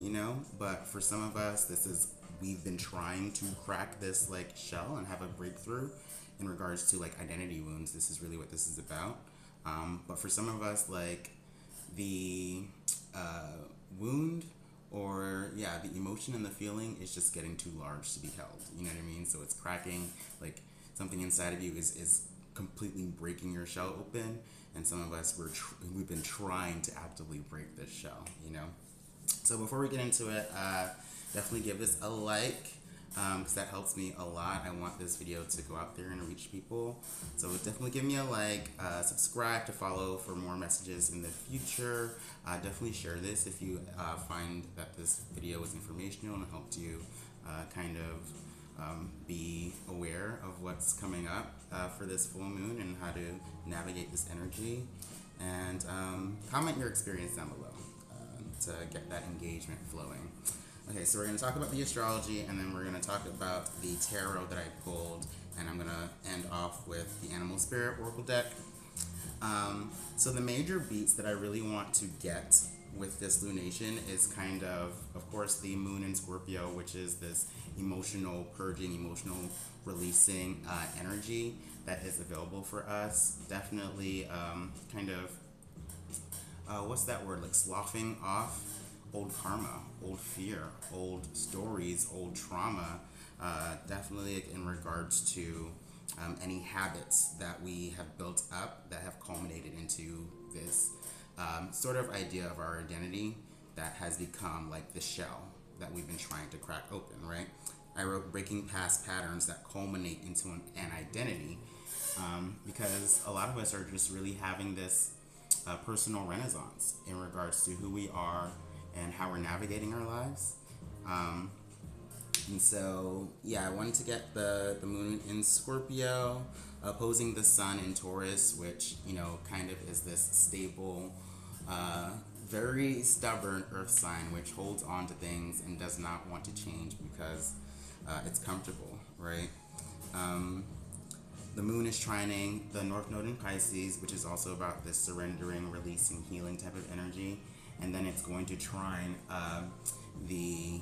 you know. But for some of us, we've been trying to crack this like shell and have a breakthrough in regards to like identity wounds. This is really what this is about. But for some of us, like the wound, or yeah, the emotion and the feeling is just getting too large to be held. You know what I mean? So it's cracking, like something inside of you is completely breaking your shell open. And some of us we've been trying to actively break this shell. You know. So before we get into it, definitely give this a like, because that helps me a lot. I want this video to go out there and reach people. So definitely give me a like, subscribe to follow for more messages in the future. Definitely share this if you find that this video was informational and helped you kind of be aware of what's coming up for this full moon and how to navigate this energy. And comment your experience down below to get that engagement flowing. Okay, so we're going to talk about the astrology, and then we're going to talk about the tarot that I pulled, and I'm going to end off with the Animal Spirit Oracle deck. So the major beats that I really want to get with this lunation is kind of course, the moon in Scorpio, which is this emotional purging, emotional releasing energy that is available for us. Definitely kind of, what's that word, like sloughing off old karma, old fear, old stories, old trauma, definitely in regards to any habits that we have built up that have culminated into this sort of idea of our identity that has become like the shell that we've been trying to crack open, right? I wrote breaking past patterns that culminate into an identity, because a lot of us are just really having this personal renaissance in regards to who we are and how we're navigating our lives. And so, yeah, I wanted to get the moon in Scorpio, opposing the sun in Taurus, which, you know, kind of is this stable, very stubborn earth sign, which holds on to things and does not want to change because it's comfortable, right? The moon is trining the North Node in Pisces, which is also about this surrendering, releasing, healing type of energy. And then it's going to trine the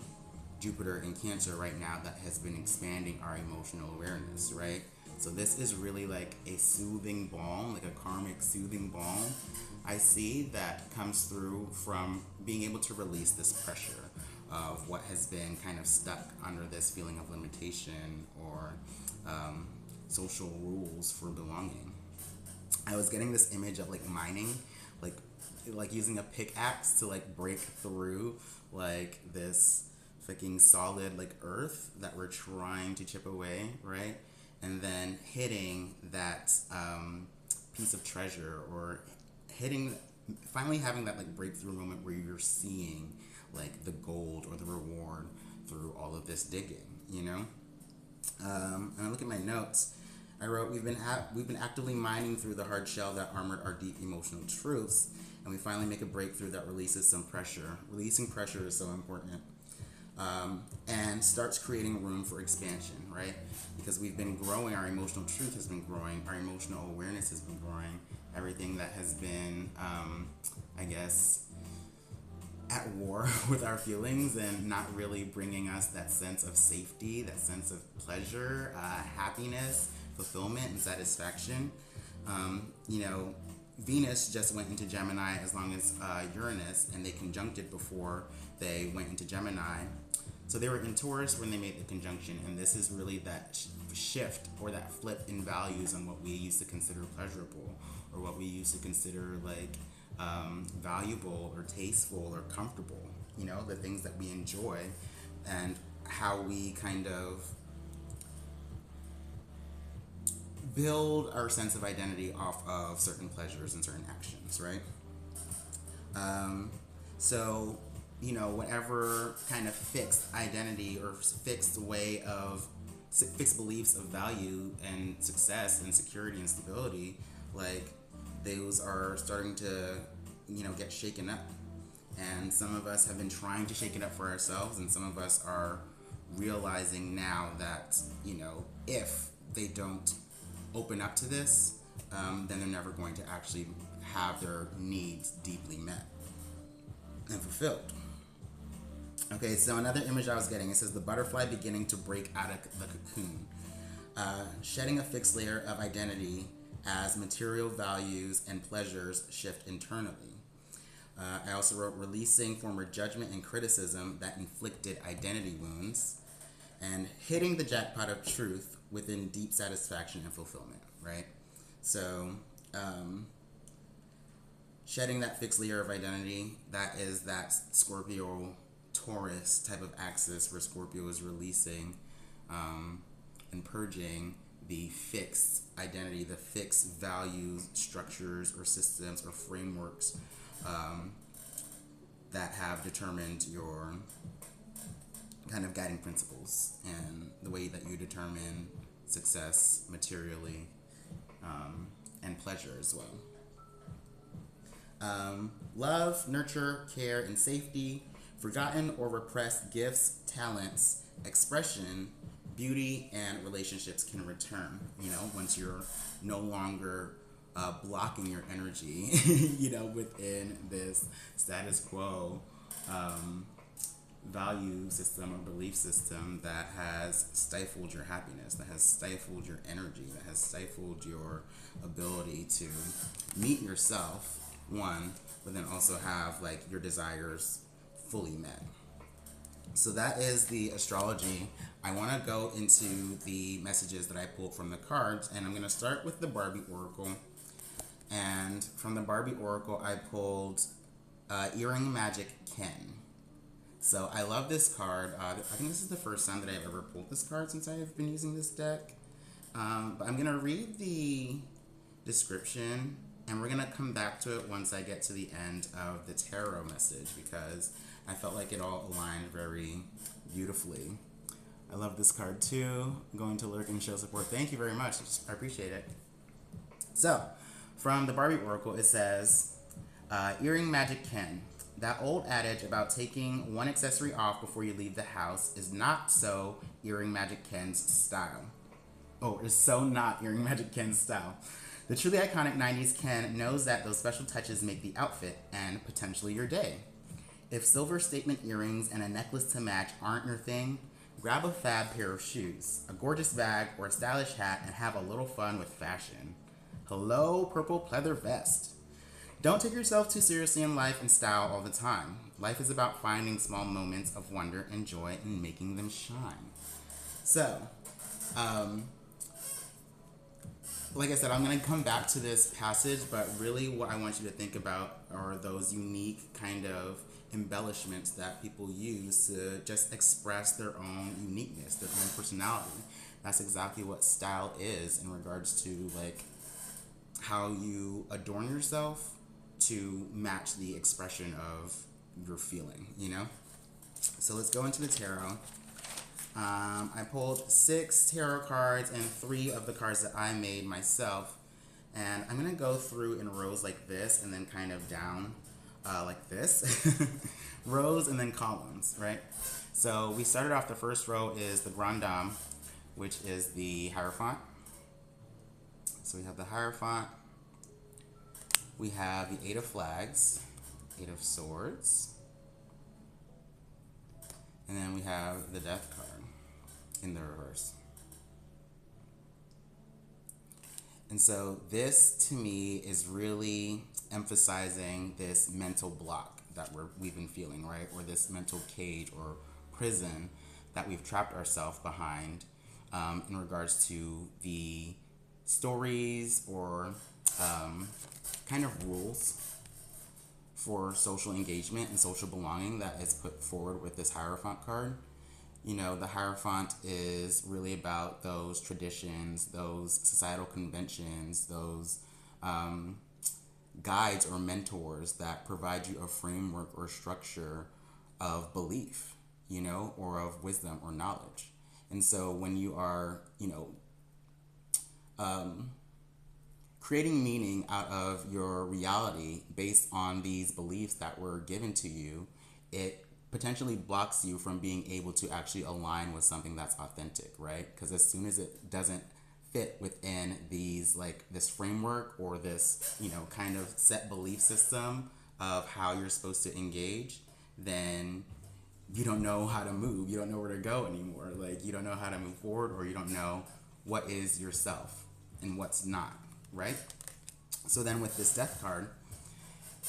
Jupiter in Cancer right now that has been expanding our emotional awareness, right? So this is really like a soothing balm, like a karmic soothing balm I see that comes through from being able to release this pressure of what has been kind of stuck under this feeling of limitation or social rules for belonging. I was getting this image of like mining, like using a pickaxe to like break through like this freaking solid like earth that we're trying to chip away, right? And then hitting that piece of treasure, or finally having that like breakthrough moment where you're seeing like the gold or the reward through all of this digging, you know? And I look at my notes. I wrote, we've been actively mining through the hard shell that armored our deep emotional truths, and we finally make a breakthrough that releases some pressure. Releasing pressure is so important. And starts creating room for expansion, right? Because we've been growing, our emotional truth has been growing, our emotional awareness has been growing, everything that has been, I guess, at war with our feelings and not really bringing us that sense of safety, that sense of pleasure, happiness, fulfillment, and satisfaction. You know, Venus just went into Gemini as long as Uranus, and they conjuncted before they went into Gemini. So they were in Taurus when they made the conjunction, and this is really that shift or that flip in values on what we used to consider pleasurable or what we used to consider like valuable or tasteful or comfortable, you know, the things that we enjoy, and how we kind of build our sense of identity off of certain pleasures and certain actions, right? So, you know, whatever kind of fixed identity or fixed way of fixed beliefs of value and success and security and stability, like those are starting to, you know, get shaken up. And some of us have been trying to shake it up for ourselves, and some of us are realizing now that, you know, if they don't open up to this, then they're never going to actually have their needs deeply met and fulfilled. Okay, so another image I was getting, it says the butterfly beginning to break out of the cocoon, shedding a fixed layer of identity as material values and pleasures shift internally. I also wrote releasing former judgment and criticism that inflicted identity wounds, and hitting the jackpot of truth within deep satisfaction and fulfillment, right? So, shedding that fixed layer of identity, that is that Scorpio Taurus type of axis where Scorpio is releasing and purging the fixed identity, the fixed values, structures, or systems or frameworks that have determined your kind of guiding principles and the way that you determine success materially and pleasure as well. Love, nurture, care, and safety, forgotten or repressed gifts, talents, expression, beauty, and relationships can return, once you're no longer blocking your energy, within this status quo value system or belief system that has stifled your happiness, that has stifled your energy, that has stifled your ability to meet yourself, one, but then also have like your desires fully met. So that is the astrology. I want to go into the messages that I pulled from the cards, and I'm going to start with the Barbie Oracle. And from the Barbie Oracle, I pulled Earring Magic Ken. So I love this card. I think this is the first time that I've ever pulled this card since I've been using this deck. But I'm going to read the description, and we're going to come back to it once I get to the end of the tarot message, because I felt like it all aligned very beautifully. I love this card too. Going to lurk and show support. Thank you very much. I appreciate it. So, from the Barbie Oracle, it says, Earring Magic Ken. That old adage about taking one accessory off before you leave the house is not so Earring Magic Ken's style. Oh, it's so not Earring Magic Ken's style. The truly iconic 90s Ken knows that those special touches make the outfit and potentially your day. If silver statement earrings and a necklace to match aren't your thing, grab a fab pair of shoes, a gorgeous bag, or a stylish hat and have a little fun with fashion. Hello, purple pleather vest. Don't take yourself too seriously in life and style all the time. Life is about finding small moments of wonder and joy and making them shine. So, like I said, I'm going to come back to this passage, but really what I want you to think about are those unique kind of embellishments that people use to just express their own uniqueness, their own personality. That's exactly what style is in regards to like how you adorn yourself to match the expression of your feeling, So let's go into the tarot. I pulled 6 tarot cards and 3 of the cards that I made myself. And I'm going to go through in rows like this and then kind of down like this. Rows and then columns, right? So we started off, the first row is the Grand Dame, which is the Hierophant. So we have the Hierophant. We have the 8 of Flags, 8 of Swords. And then we have the Death card in the reverse. And so this, to me, is really emphasizing this mental block that we've been feeling, right? Or this mental cage or prison that we've trapped ourselves behind in regards to the stories or kind of rules for social engagement and social belonging that is put forward with this Hierophant card. The Hierophant is really about those traditions, those societal conventions, those guides or mentors that provide you a framework or structure of belief, or of wisdom or knowledge. And so when you are, creating meaning out of your reality based on these beliefs that were given to you, it potentially blocks you from being able to actually align with something that's authentic, right? Because as soon as it doesn't fit within these, like this framework or this, kind of set belief system of how you're supposed to engage, then you don't know how to move. You don't know where to go anymore. Like, you don't know how to move forward, or you don't know what is yourself and what's not, right? So then with this death card,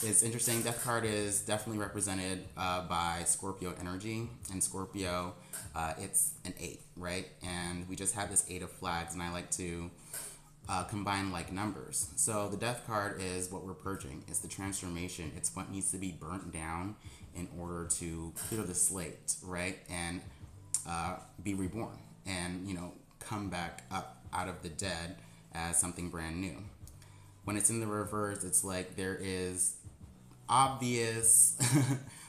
it's interesting. Death card is definitely represented by Scorpio energy, and Scorpio, it's an 8, right? And we just have this 8 of flags, and I like to combine like numbers. So the death card is what we're purging. It's the transformation. It's what needs to be burnt down in order to clear the slate, right? And be reborn, and come back up out of the dead as something brand new. When it's in the reverse, it's like there is obvious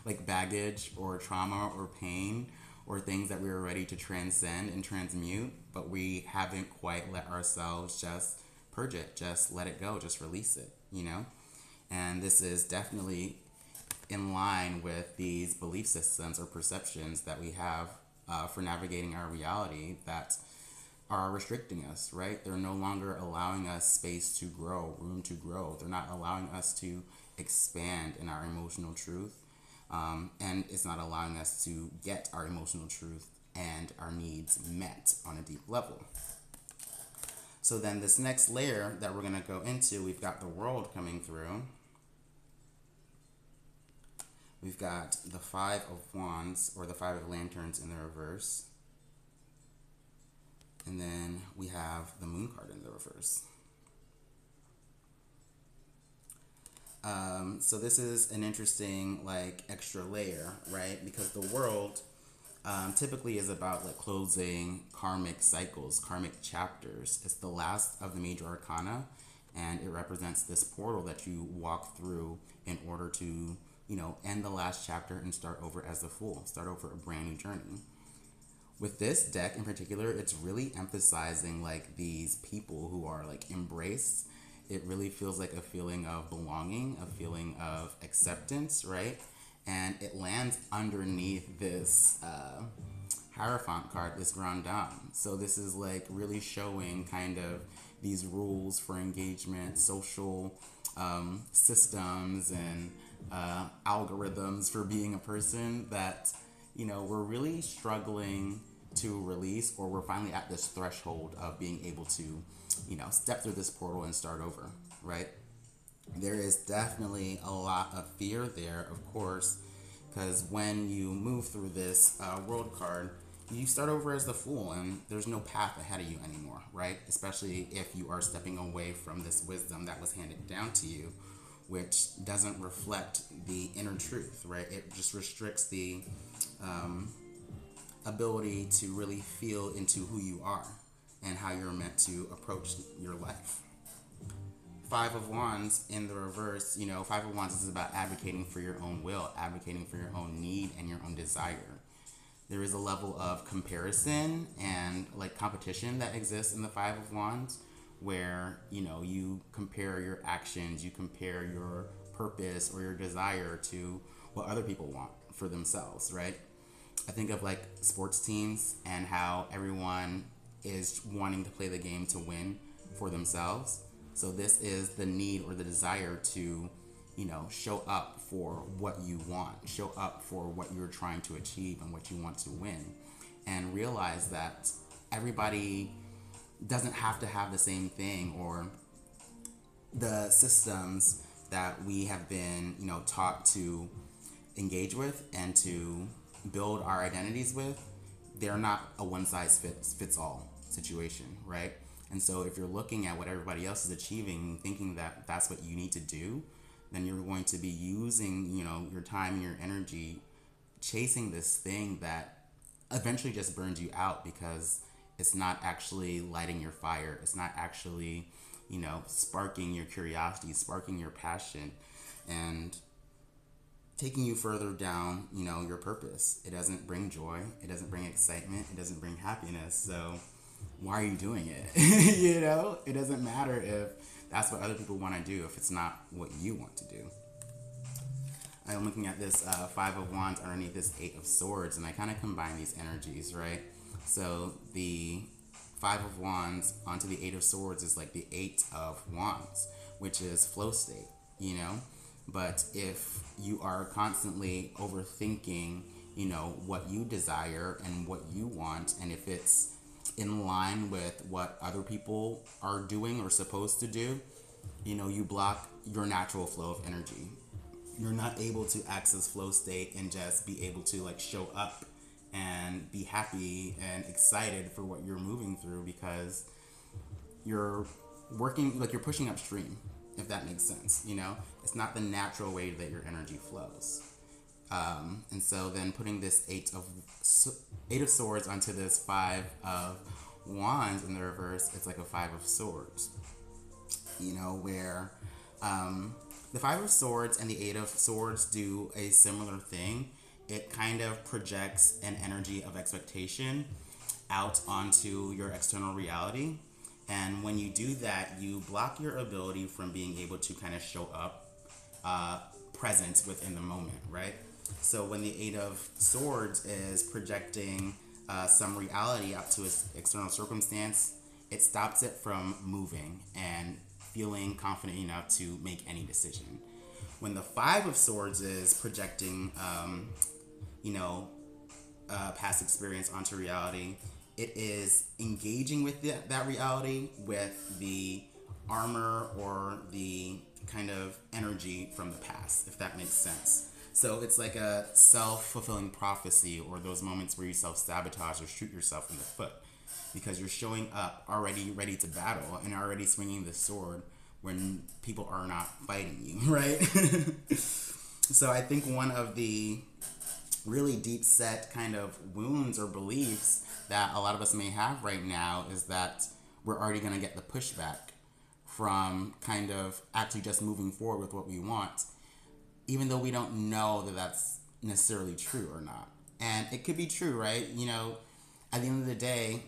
like baggage or trauma or pain or things that we were ready to transcend and transmute, but we haven't quite let ourselves just purge it, just let it go, just release it. And this is definitely in line with these belief systems or perceptions that we have for navigating our reality that are restricting us, right? They're no longer allowing us space to grow, room to grow. They're not allowing us to expand in our emotional truth. And it's not allowing us to get our emotional truth and our needs met on a deep level. So then this next layer that we're going to go into, we've got the world coming through. We've got the 5 of Wands, or the 5 of Lanterns, in the reverse. And then we have the Moon card in the reverse. So this is an interesting like extra layer, right? Because the world typically is about like closing karmic cycles, karmic chapters. It's the last of the major arcana, and it represents this portal that you walk through in order to, end the last chapter and start over as the Fool, start over a brand new journey. With this deck in particular, it's really emphasizing like these people who are like embraced. It really feels like a feeling of belonging, a feeling of acceptance, right? And it lands underneath this Hierophant card, this Grand Dame. So this is like really showing kind of these rules for engagement, social systems, and algorithms for being a person that, we're really struggling to release, or we're finally at this threshold of being able to, step through this portal and start over, right? There is definitely a lot of fear there, of course, because when you move through this world card, you start over as the Fool, and there's no path ahead of you anymore, right? Especially if you are stepping away from this wisdom that was handed down to you, which doesn't reflect the inner truth, right? It just restricts the ability to really feel into who you are and how you're meant to approach your life. 5 of Wands in the reverse, 5 of Wands is about advocating for your own will, advocating for your own need and your own desire. There is a level of comparison and like competition that exists in the 5 of Wands, where, you compare your actions, you compare your purpose or your desire to what other people want for themselves, right? I think of like sports teams and how everyone is wanting to play the game to win for themselves. So this is the need or the desire to, show up for what you want, show up for what you're trying to achieve and what you want to win, and realize that everybody doesn't have to have the same thing, or the systems that we have been, taught to engage with and to build our identities with. They're not a one size fits all situation, right? And so if you're looking at what everybody else is achieving, thinking that that's what you need to do, then you're going to be using, your time and your energy chasing this thing that eventually just burns you out, because it's not actually lighting your fire. It's not actually, sparking your curiosity, sparking your passion, and taking you further down, your purpose. It doesn't bring joy. It doesn't bring excitement. It doesn't bring happiness. So why are you doing it? It doesn't matter if that's what other people want to do, if it's not what you want to do. I'm looking at this 5 of Wands underneath this 8 of Swords, and I kind of combine these energies, right? So the 5 of Wands onto the 8 of Swords is like the 8 of Wands, which is flow state, But if you are constantly overthinking, what you desire and what you want, and if it's in line with what other people are doing or supposed to do, you block your natural flow of energy. You're not able to access flow state and just be able to like show up and be happy and excited for what you're moving through, because you're working, like you're pushing upstream, if that makes sense. It's not the natural way that your energy flows. And so then putting this eight of swords onto this 5 of wands in the reverse, it's like a 5 of swords, where the 5 of swords and the 8 of swords do a similar thing. It kind of projects an energy of expectation out onto your external reality. And when you do that, you block your ability from being able to kind of show up present within the moment, right? So when the 8 of swords is projecting some reality out to its external circumstance, it stops it from moving and feeling confident enough to make any decision. When the 5 of swords is projecting, past experience onto reality, it is engaging with that reality with the armor or the kind of energy from the past, if that makes sense. So it's like a self-fulfilling prophecy, or those moments where you self-sabotage or shoot yourself in the foot, because you're showing up already ready to battle and already swinging the sword when people are not fighting you, right? So I think one of the really deep set kind of wounds or beliefs that a lot of us may have right now is that we're already going to get the pushback from kind of actually just moving forward with what we want, even though we don't know that that's necessarily true or not. And it could be true, right? At the end of the day,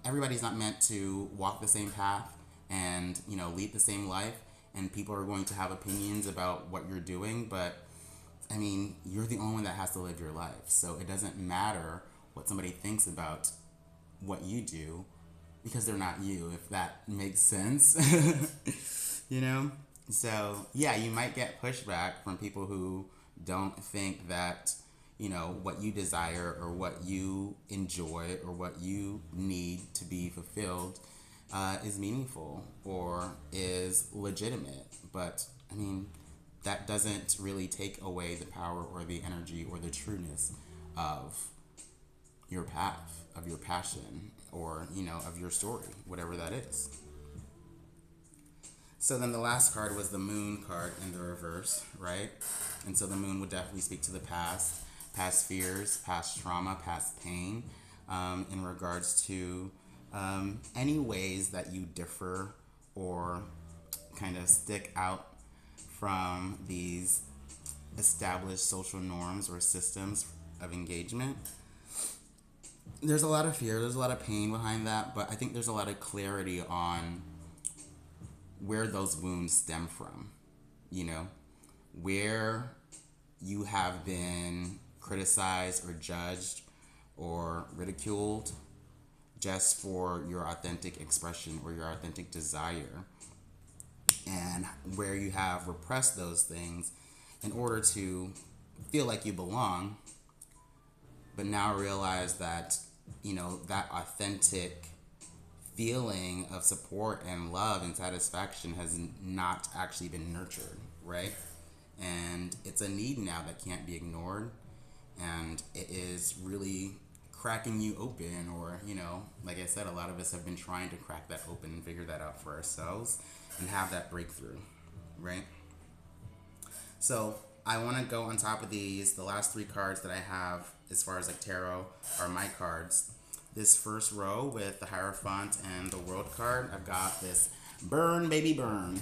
everybody's not meant to walk the same path and, lead the same life. And people are going to have opinions about what you're doing. But, I mean, you're the only one that has to live your life. So it doesn't matter what somebody thinks about what you do, because they're not you, if that makes sense. So, yeah, you might get pushback from people who don't think that, what you desire or what you enjoy or what you need to be fulfilled is meaningful or is legitimate. But, I mean, that doesn't really take away the power or the energy or the trueness of your path, of your passion, or, of your story, whatever that is. So then the last card was the moon card in the reverse, right? And so the moon would definitely speak to the past fears, past trauma, past pain, in regards to any ways that you differ or kind of stick out from these established social norms or systems of engagement. There's a lot of fear, there's a lot of pain behind that, but I think there's a lot of clarity on where those wounds stem from, where you have been criticized or judged or ridiculed just for your authentic expression or your authentic desire, and where you have repressed those things in order to feel like you belong, but now realize that, that authentic feeling of support and love and satisfaction has not actually been nurtured, right? And it's a need now that can't be ignored, and it is really cracking you open, or, like I said, a lot of us have been trying to crack that open and figure that out for ourselves and have that breakthrough, right? So I want to go on top of these. The last 3 cards that I have as far as like tarot are my cards. This first row with the Hierophant and the World card, I've got this Burn Baby Burn,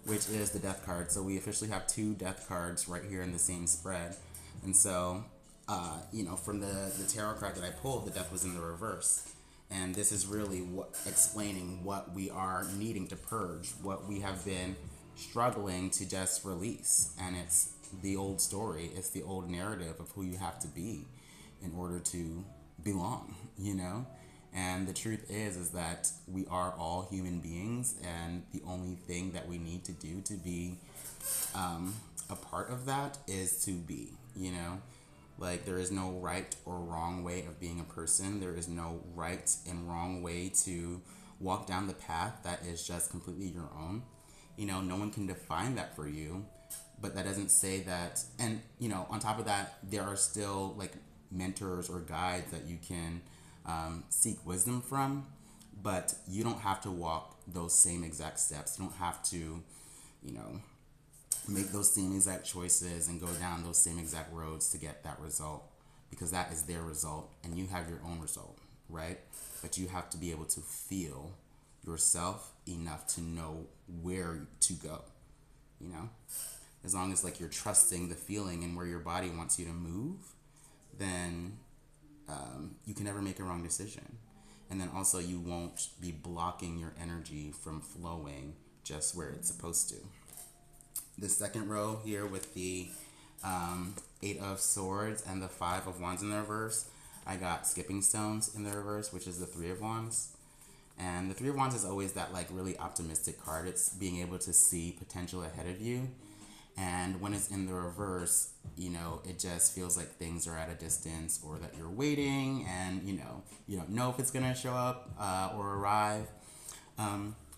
which is the Death card. So we officially have 2 Death cards right here in the same spread. And so, from the tarot card that I pulled, the Death was in the reverse. And this is really explaining what we are needing to purge, what we have been struggling to just release. And it's the old story, it's the old narrative of who you have to be in order to belong, And the truth is that we are all human beings, and the only thing that we need to do to be a part of that is to be, you know? Like, there is no right or wrong way of being a person. There is no right and wrong way to walk down the path that is just completely your own. You know, no one can define that for you, but that doesn't say that. And, you know, on top of that, there are still like mentors or guides that you can seek wisdom from, but you don't have to walk those same exact steps. You don't have to, you know, make those same exact choices and go down those same exact roads to get that result, because that is their result and you have your own result, right? But you have to be able to feel yourself enough to know where to go, you know? As long as like you're trusting the feeling and where your body wants you to move, then you can never make a wrong decision. And then also you won't be blocking your energy from flowing just where it's supposed to. The second row here with the Eight of Swords and the Five of Wands in the reverse, I got skipping stones in the reverse, which is the Three of Wands. And the Three of Wands is always that like really optimistic card. It's being able to see potential ahead of you. And when it's in the reverse, you know, it just feels like things are at a distance, or that you're waiting and, you know, you don't know if it's going to show up or arrive.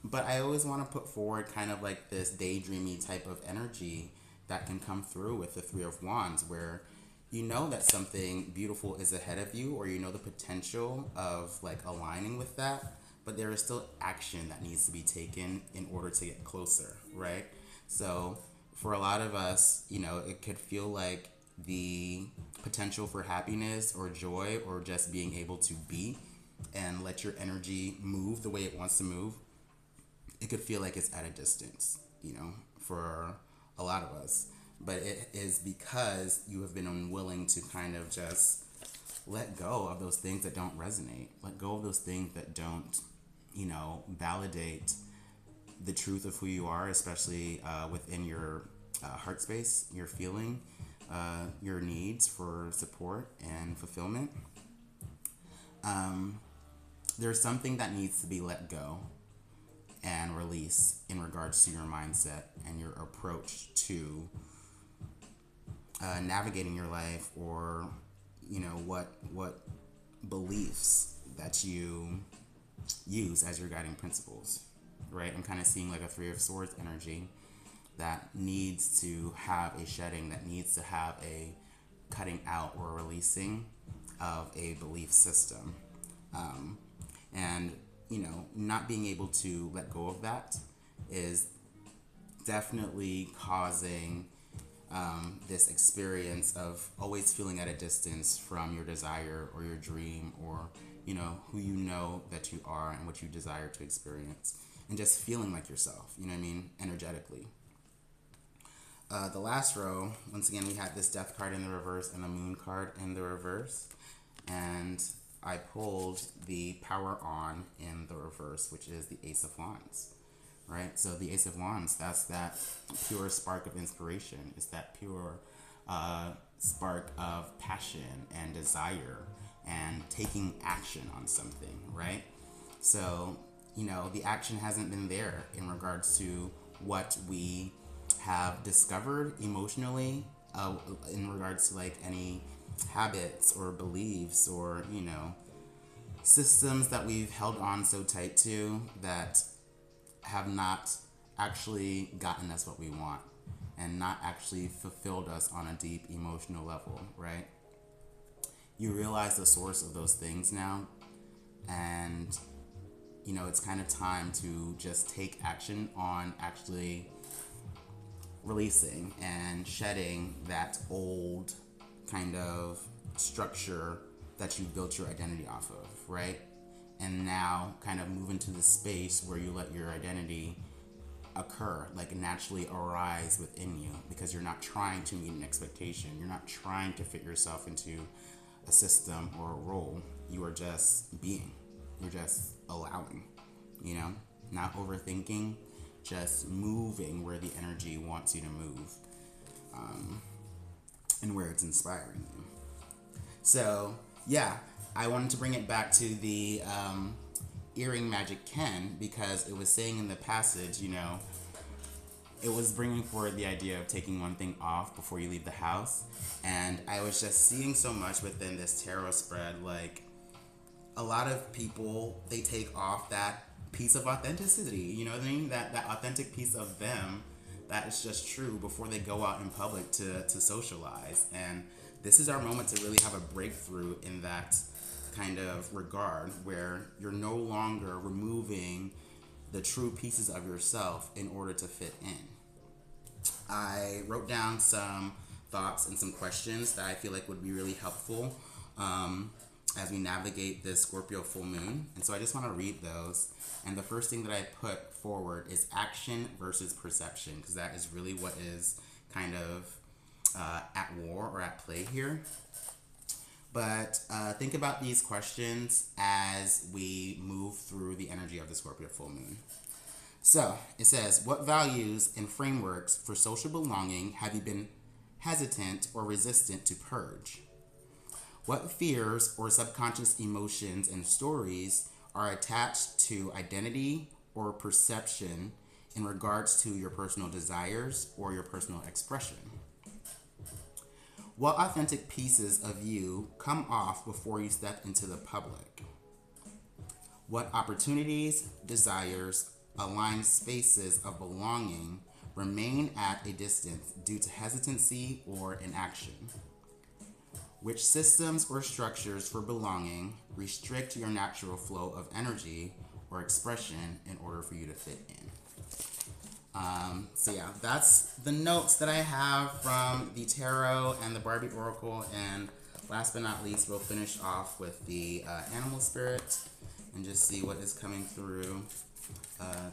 But I always want to put forward kind of like this daydreamy type of energy that can come through with the Three of Wands, where you know that something beautiful is ahead of you, or you know the potential of like aligning with that, but there is still action that needs to be taken in order to get closer, right? So for a lot of us, you know, it could feel like the potential for happiness or joy or just being able to be and let your energy move the way it wants to move, it could feel like it's at a distance, you know, for a lot of us. But it is because you have been unwilling to kind of just let go of those things that don't resonate. Let go of those things that don't, you know, validate the truth of who you are, especially within your heart space, your feeling, your needs for support and fulfillment. There's something that needs to be let go and release in regards to your mindset and your approach to navigating your life, or you know what beliefs that you use as your guiding principles, right? I'm kind of seeing like a Three of Swords energy that needs to have a shedding, that needs to have a cutting out or releasing of a belief system, and you know, not being able to let go of that is definitely causing this experience of always feeling at a distance from your desire or your dream, or, you know, who you know that you are and what you desire to experience, and just feeling like yourself, you know what I mean, energetically. The last row, once again, we had this Death card in the reverse and the Moon card in the reverse, and I pulled the Power On in the reverse, which is the Ace of Wands, right? So the Ace of Wands, that's that pure spark of inspiration. It's that pure spark of passion and desire and taking action on something, right? So, you know, the action hasn't been there in regards to what we have discovered emotionally in regards to like any habits or beliefs or, you know, systems that we've held on so tight to that have not actually gotten us what we want and not actually fulfilled us on a deep emotional level, right? You realize the source of those things now, and you know, it's kind of time to just take action on actually releasing and shedding that old kind of structure that you built your identity off of, right? And now kind of move into the space where you let your identity occur, like naturally arise within you, because you're not trying to meet an expectation. You're not trying to fit yourself into a system or a role. You are just being. You're just allowing, you know, not overthinking, just moving where the energy wants you to move, and where it's inspiring you. So, yeah, I wanted to bring it back to the earring magic Ken, because it was saying in the passage, you know, it was bringing forward the idea of taking one thing off before you leave the house. And I was just seeing so much within this tarot spread. Like, a lot of people, they take off that piece of authenticity, you know what I mean? That authentic piece of them that is just true before they go out in public to socialize. And this is our moment to really have a breakthrough in that kind of regard, where you're no longer removing the true pieces of yourself in order to fit in. I wrote down some thoughts and some questions that I feel like would be really helpful as we navigate this Scorpio full moon. And so I just want to read those. And the first thing that I put forward is action versus perception, because that is really what is kind of at war or at play here. But think about these questions as we move through the energy of the Scorpio full moon. So it says, what values and frameworks for social belonging have you been hesitant or resistant to purge? What fears or subconscious emotions and stories are attached to identity or perception in regards to your personal desires or your personal expression? What authentic pieces of you come off before you step into the public? What opportunities, desires, aligned spaces of belonging remain at a distance due to hesitancy or inaction? Which systems or structures for belonging restrict your natural flow of energy or expression in order for you to fit in? So yeah, that's the notes that I have from the tarot and the Barbie Oracle. And last but not least, we'll finish off with the animal spirit and just see what is coming through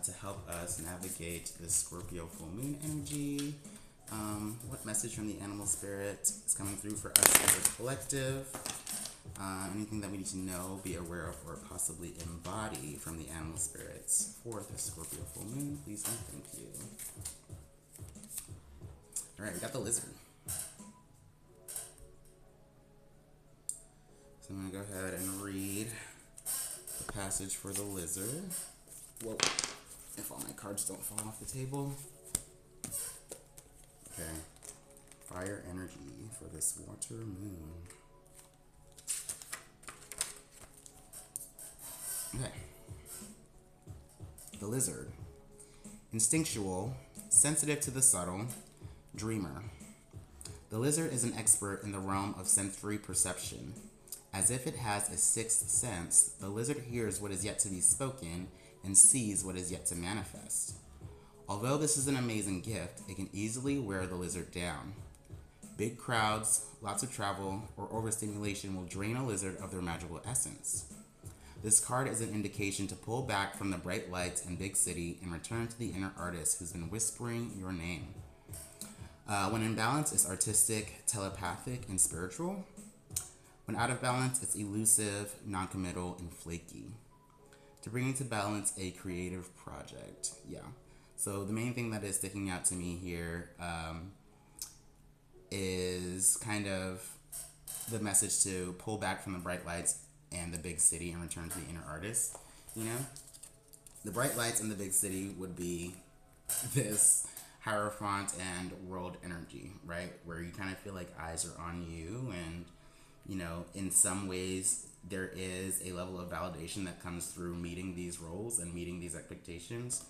to help us navigate the Scorpio full moon energy. What message from the animal spirit is coming through for us as a collective? Anything that we need to know, be aware of, or possibly embody from the animal spirits for the Scorpio full moon, please and thank you. All right, we got the lizard. So I'm gonna go ahead and read the passage for the lizard. Whoa, if all my cards don't fall off the table. Okay, fire energy for this water moon. Okay. The lizard. Instinctual, sensitive to the subtle, dreamer. The lizard is an expert in the realm of sensory perception. As if it has a sixth sense, the lizard hears what is yet to be spoken and sees what is yet to manifest. Although this is an amazing gift, it can easily wear the lizard down. Big crowds, lots of travel, or overstimulation will drain a lizard of their magical essence. This card is an indication to pull back from the bright lights and big city and return to the inner artist who's been whispering your name. When in balance, it's artistic, telepathic, and spiritual. When out of balance, it's elusive, non-committal, and flaky. To bring into balance a creative project. Yeah. So the main thing that is sticking out to me here is kind of the message to pull back from the bright lights and the big city and return to the inner artist. You know, the bright lights in the big city would be this Hierophant and world energy, right? Where you kind of feel like eyes are on you, and you know, in some ways there is a level of validation that comes through meeting these roles and meeting these expectations,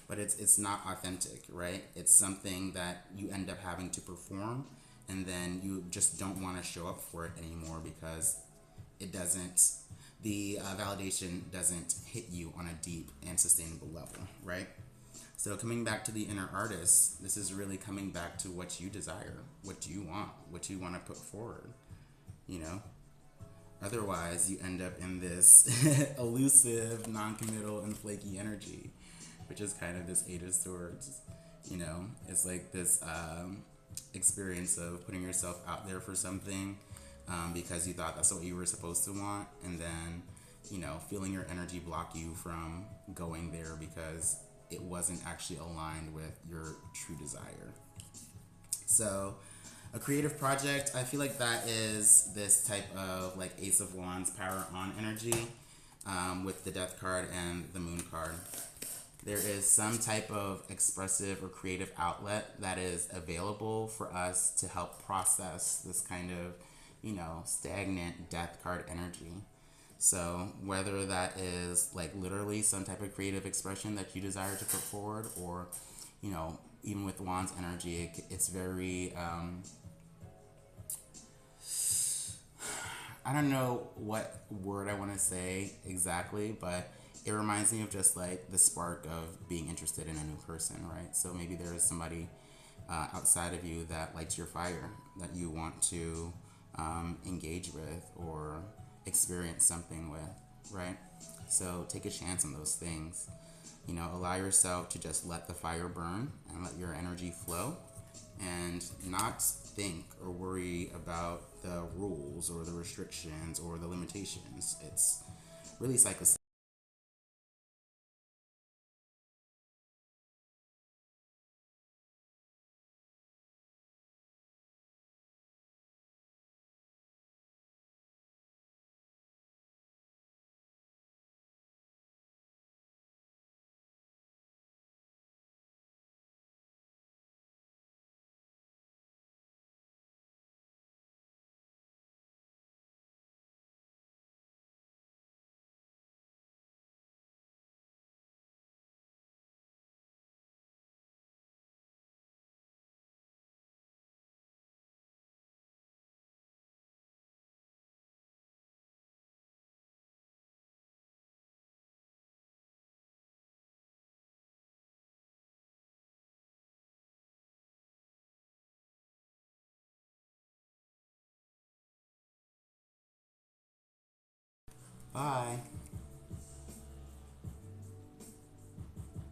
but it's not authentic, right? It's something that you end up having to perform, and then you just don't want to show up for it anymore because it doesn't, the validation doesn't hit you on a deep and sustainable level, right? So coming back to the inner artist, this is really coming back to what you desire, what you want to put forward, you know? Otherwise, you end up in this elusive, non-committal, and flaky energy, which is kind of this Eight of Swords, you know? It's like this experience of putting yourself out there for something because you thought that's what you were supposed to want, and then, you know, feeling your energy block you from going there because it wasn't actually aligned with your true desire. So a creative project, I feel like that is this type of like Ace of Wands, power on energy with the Death card and the Moon card. there is some type of expressive or creative outlet that is available for us to help process this kind of, stagnant death card energy. So whether that is like literally some type of creative expression that you desire to put forward, or, even with Wands energy, it's very, I don't know what word I want to say exactly, but it reminds me of just like the spark of being interested in a new person, right? So maybe there is somebody outside of you that lights your fire that you want to engage with or experience something with, right? So take a chance on those things. Allow yourself to just let the fire burn and let your energy flow, and not think or worry about the rules or the restrictions or the limitations. It's really psycho. Bye.